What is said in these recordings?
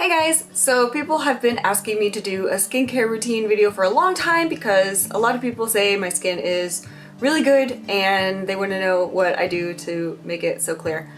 Hey guys! So people have been asking me to do a skincare routine video for a long time because a lot of people say my skin is really good and they want to know what I do to make it so clear.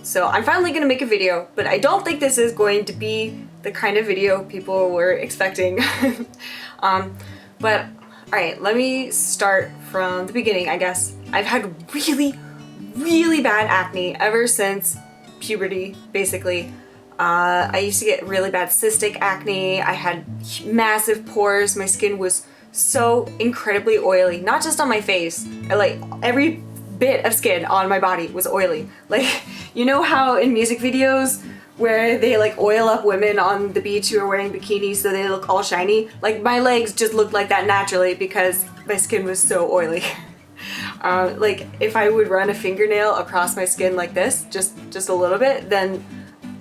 So I'm finally going to make a video, but I don't think this is going to be the kind of video people were expecting. But alright, let me start from the beginning, I guess. I've had really bad acne ever since puberty, basically. I used to get really bad cystic acne. I had massive pores. My skin was so incredibly oily, not just on my face. Like every bit of skin on my body was oily. Like, you know how in music videos where they like oil up women on the beach who are wearing bikinis so they look all shiny? Like my legs just looked like that naturally because my skin was so oily. Like if I would run a fingernail across my skin like this, just a little bit, then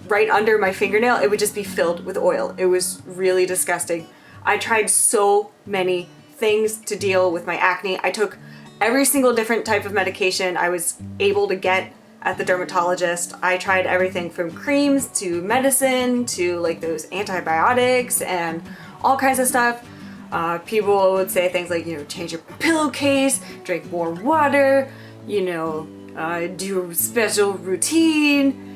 right under my fingernail, it would just be filled with oil. It was really disgusting. I tried so many things to deal with my acne. I took every single different type of medication I was able to get at the dermatologist. I tried everything from creams to medicine to like those antibiotics and all kinds of stuff. People would say things like, change your pillowcase, drink more water, do a special routine.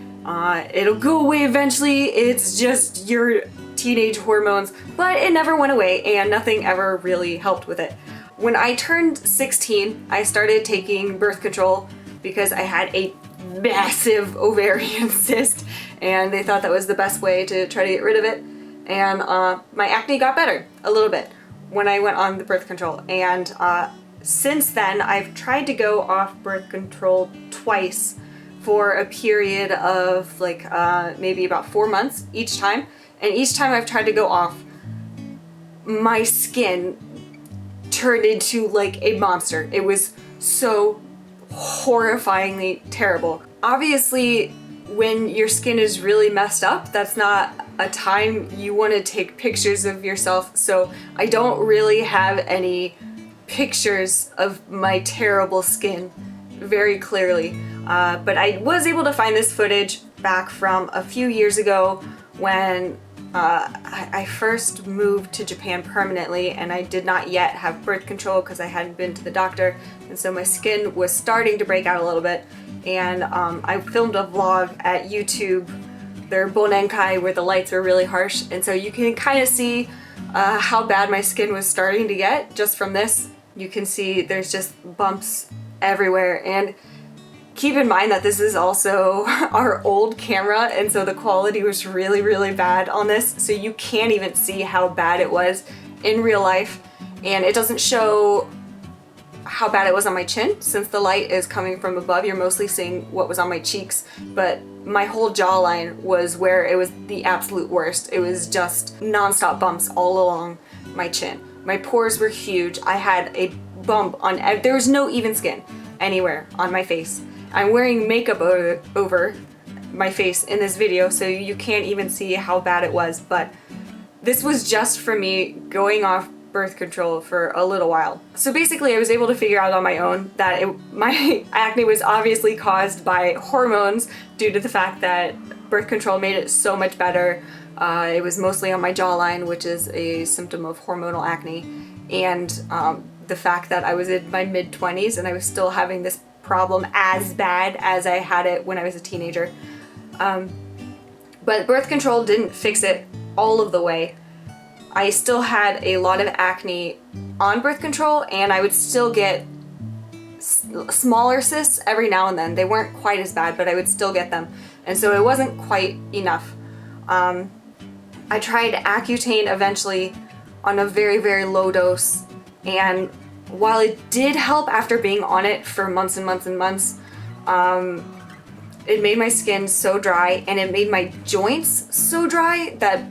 It'll go away eventually. It's just your teenage hormones, but it never went away and nothing ever really helped with it. When I turned 16, I started taking birth control because I had a massive ovarian cyst and they thought that was the best way to try to get rid of it. And my acne got better a little bit when I went on the birth control. And since then, I've tried to go off birth control twice for a period of like maybe about 4 months each time. And each time I've tried to go off, my skin turned into like a monster. It was so horrifyingly terrible. Obviously, when your skin is really messed up, that's not a time you want to take pictures of yourself. So I don't really have any pictures of my terrible skin very clearly. But I was able to find this footage back from a few years ago when I first moved to Japan permanently and I did not yet have birth control because I hadn't been to the doctor, and so my skin was starting to break out a little bit. And I filmed a vlog at YouTube, their Bonenkai, where the lights were really harsh, and so you can kind of see how bad my skin was starting to get just from this. You can see there's just bumps everywhere, and keep in mind that this is also our old camera, and so the quality was really bad on this, so you can't even see how bad it was in real life. And it doesn't show how bad it was on my chin. Since the light is coming from above, you're mostly seeing what was on my cheeks, but my whole jawline was where it was the absolute worst. It was just non-stop bumps all along my chin. My pores were huge. I had a bump on, there was no even skin anywhere on my face. I'm wearing makeup over my face in this video, so you can't even see how bad it was, but this was just from me going off birth control for a little while. So basically I was able to figure out on my own that my acne was obviously caused by hormones due to the fact that birth control made it so much better. It was mostly on my jawline, which is a symptom of hormonal acne, and the fact that I was in my mid-20s and I was still having this problem as bad as I had it when I was a teenager. But birth control didn't fix it all of the way. I still had a lot of acne on birth control, and I would still get smaller cysts every now and then. They weren't quite as bad, but I would still get them, and so it wasn't quite enough. I tried Accutane eventually on a very low dose, and while it did help after being on it for months and months and months, it made my skin so dry and it made my joints so dry that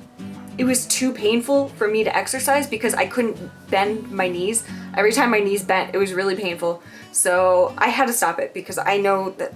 it was too painful for me to exercise because I couldn't bend my knees. Every time my knees bent, it was really painful. So I had to stop it because I know that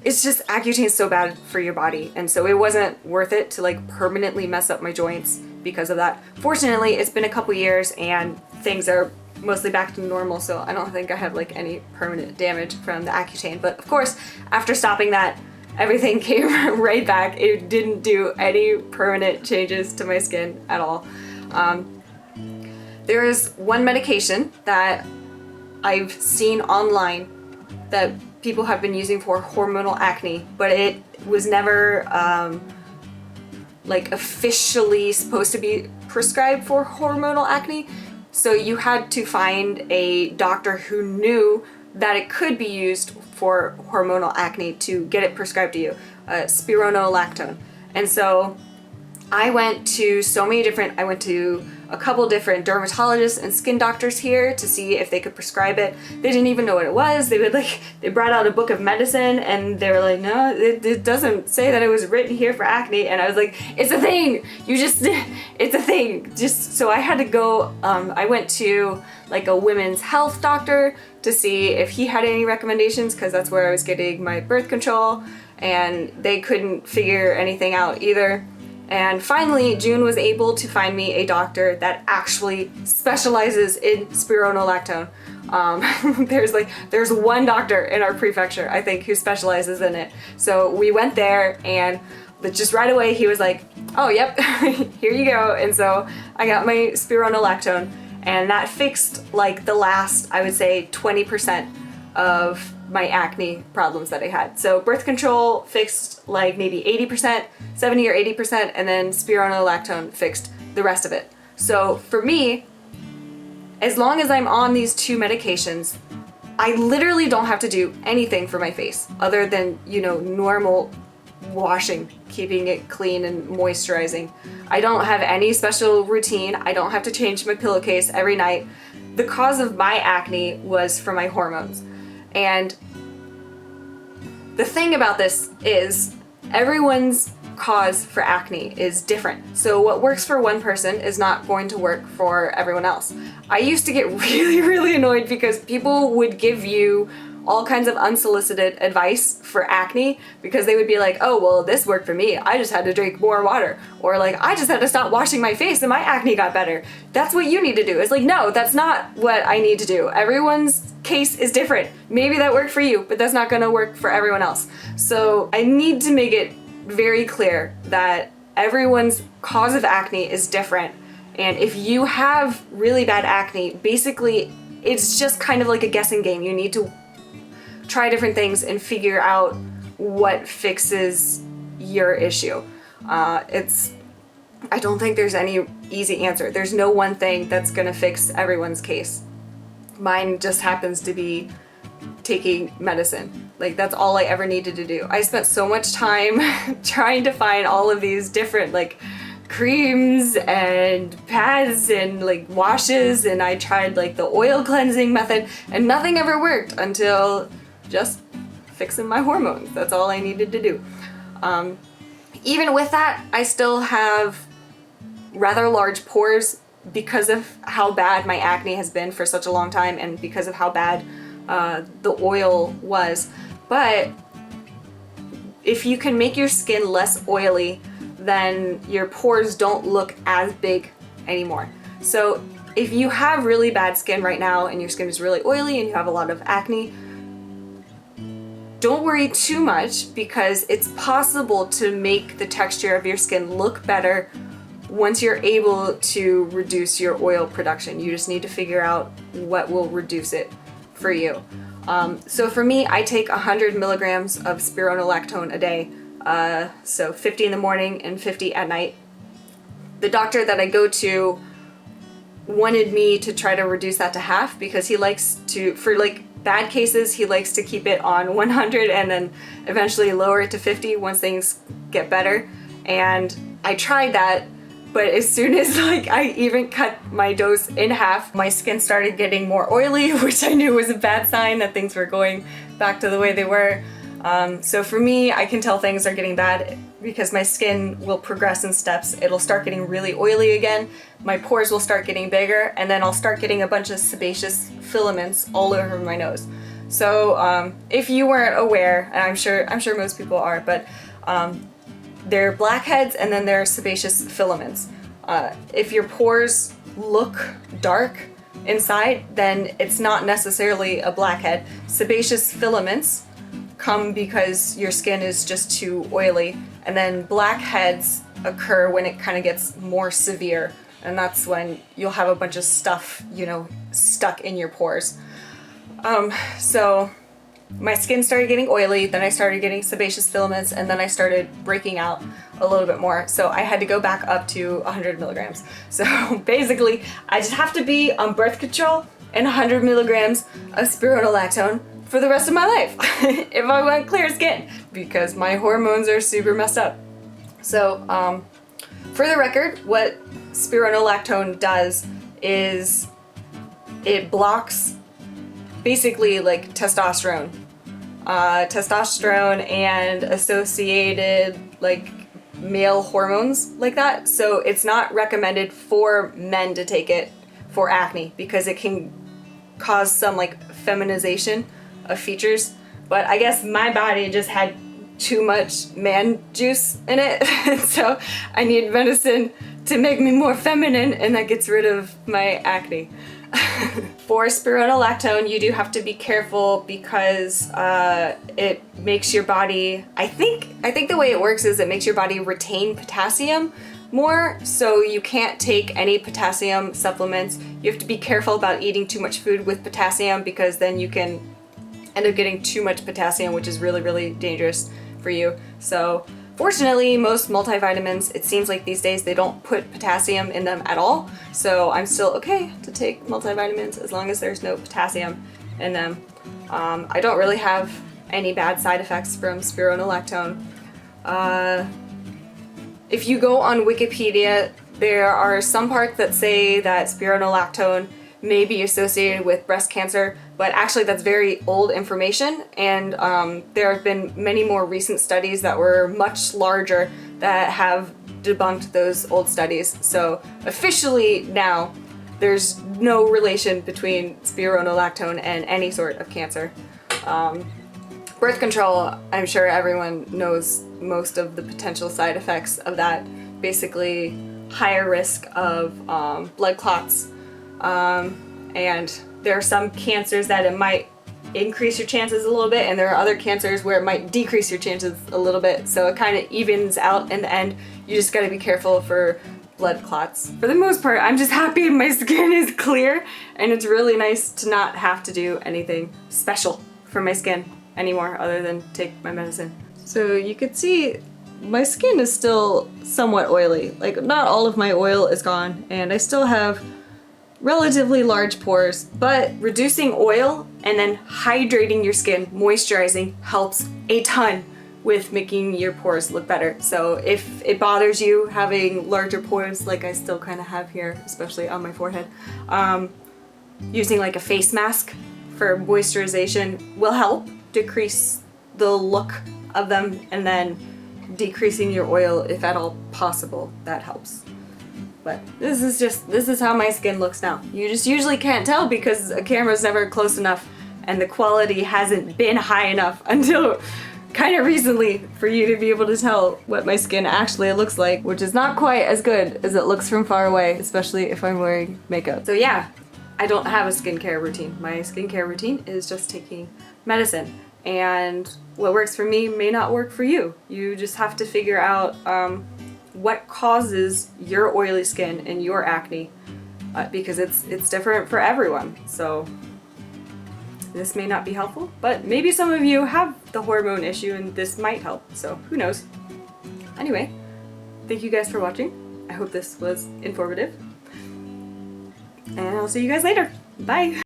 it's just, Accutane is so bad for your body, and so it wasn't worth it to like permanently mess up my joints because of that. Fortunately, it's been a couple years and things are mostly back to normal, so I don't think I have like any permanent damage from the Accutane. But of course, after stopping that, everything came right back. It didn't do any permanent changes to my skin at all. There is one medication that I've seen online that people have been using for hormonal acne, but it was never like officially supposed to be prescribed for hormonal acne. So you had to find a doctor who knew that it could be used for hormonal acne to get it prescribed to you, Spironolactone. And so I went to a couple different dermatologists and skin doctors here to see if they could prescribe it. They didn't even know what it was. They brought out a book of medicine and they were like, no, it doesn't say that it was written here for acne. And I was like, it's a thing. It's a thing. So I had to go, I went to like a women's health doctor to see if he had any recommendations, because that's where I was getting my birth control, and they couldn't figure anything out either. And finally, June was able to find me a doctor that actually specializes in spironolactone. There's one doctor in our prefecture, I think, who specializes in it. So we went there, and just right away he was like, oh, yep, here you go. And so I got my spironolactone, and that fixed like the last, I would say, 20% of my acne problems that I had. So birth control fixed like maybe 80%, 70 or 80%, and then spironolactone fixed the rest of it. So for me, as long as I'm on these two medications, I literally don't have to do anything for my face other than, normal washing, keeping it clean and moisturizing. I don't have any special routine. I don't have to change my pillowcase every night. The cause of my acne was from my hormones. And the thing about this is everyone's cause for acne is different. So what works for one person is not going to work for everyone else. I used to get really, really annoyed because people would give you all kinds of unsolicited advice for acne because they would be like, oh, well, this worked for me. I just had to drink more water. Or like, I just had to stop washing my face and my acne got better. That's what you need to do. It's like, no, that's not what I need to do. Everyone's case is different. Maybe that worked for you, but that's not gonna work for everyone else. So I need to make it very clear that everyone's cause of acne is different. And if you have really bad acne, basically it's just kind of like a guessing game. You need to try different things and figure out what fixes your issue. I don't think there's any easy answer. There's no one thing that's gonna fix everyone's case. Mine just happens to be taking medicine. Like, that's all I ever needed to do. I spent so much time trying to find all of these different like creams and pads and like washes, and I tried like the oil cleansing method, and nothing ever worked until just fixing my hormones. That's all I needed to do. Even with that, I still have rather large pores because of how bad my acne has been for such a long time, and because of how bad the oil was. But if you can make your skin less oily, then your pores don't look as big anymore. So if you have really bad skin right now and your skin is really oily and you have a lot of acne, don't worry too much, because it's possible to make the texture of your skin look better once you're able to reduce your oil production. You just need to figure out what will reduce it for you. So for me, I take 100 milligrams of spironolactone a day, so 50 in the morning and 50 at night. The doctor that I go to wanted me to try to reduce that to half, because he likes to, for like bad cases, he likes to keep it on 100 and then eventually lower it to 50 once things get better. And I tried that, but as soon as like I even cut my dose in half, my skin started getting more oily, which I knew was a bad sign that things were going back to the way they were. So for me, I can tell things are getting bad because my skin will progress in steps. It'll start getting really oily again, my pores will start getting bigger, and then I'll start getting a bunch of sebaceous filaments all over my nose. So if you weren't aware, and I'm sure most people are, but there are blackheads and then there are sebaceous filaments. If your pores look dark inside, then it's not necessarily a blackhead. Sebaceous filaments come because your skin is just too oily, and then blackheads occur when it kind of gets more severe, and that's when you'll have a bunch of stuff, you know, stuck in your pores. So my skin started getting oily, then I started getting sebaceous filaments, and then I started breaking out a little bit more. So I had to go back up to 100 milligrams. So basically, I just have to be on birth control and 100 milligrams of spironolactone for the rest of my life if I want clear skin, because my hormones are super messed up. So for the record, what spironolactone does is it blocks basically like testosterone and associated like male hormones like that. So it's not recommended for men to take it for acne because it can cause some like feminization of features. But I guess my body just had too much man juice in it, so I need medicine to make me more feminine, and that gets rid of my acne. For spironolactone, you do have to be careful because it makes your body, I think the way it works is it makes your body retain potassium more, so you can't take any potassium supplements. You have to be careful about eating too much food with potassium, because then you can end up getting too much potassium, which is really, really dangerous for you. So fortunately, most multivitamins, it seems like these days, they don't put potassium in them at all. So I'm still okay to take multivitamins as long as there's no potassium in them. I don't really have any bad side effects from spironolactone. If you go on Wikipedia, there are some parts that say that spironolactone may be associated with breast cancer, but actually that's very old information, and there have been many more recent studies that were much larger that have debunked those old studies. So officially now, there's no relation between spironolactone and any sort of cancer. Birth control, I'm sure everyone knows most of the potential side effects of that. Basically, higher risk of blood clots, and there are some cancers that it might increase your chances a little bit, and there are other cancers where it might decrease your chances a little bit, so it kind of evens out in the end. You just gotta be careful for blood clots. For the most part, I'm just happy my skin is clear, and it's really nice to not have to do anything special for my skin anymore other than take my medicine. So you could see my skin is still somewhat oily. Like, not all of my oil is gone, and I still have relatively large pores, but reducing oil and then hydrating your skin, moisturizing, helps a ton with making your pores look better. So if it bothers you having larger pores, like I still kind of have here, especially on my forehead, using like a face mask for moisturization will help decrease the look of them, and then decreasing your oil if at all possible, that helps. But this is how my skin looks now. You just usually can't tell because a camera's never close enough and the quality hasn't been high enough until kind of recently for you to be able to tell what my skin actually looks like, which is not quite as good as it looks from far away, especially if I'm wearing makeup. So yeah, I don't have a skincare routine. My skincare routine is just taking medicine, and what works for me may not work for you. You just have to figure out what causes your oily skin and your acne, because it's different for everyone. So this may not be helpful, but maybe some of you have the hormone issue and this might help, so who knows. Anyway, thank you guys for watching. I hope this was informative, and I'll see you guys later. Bye!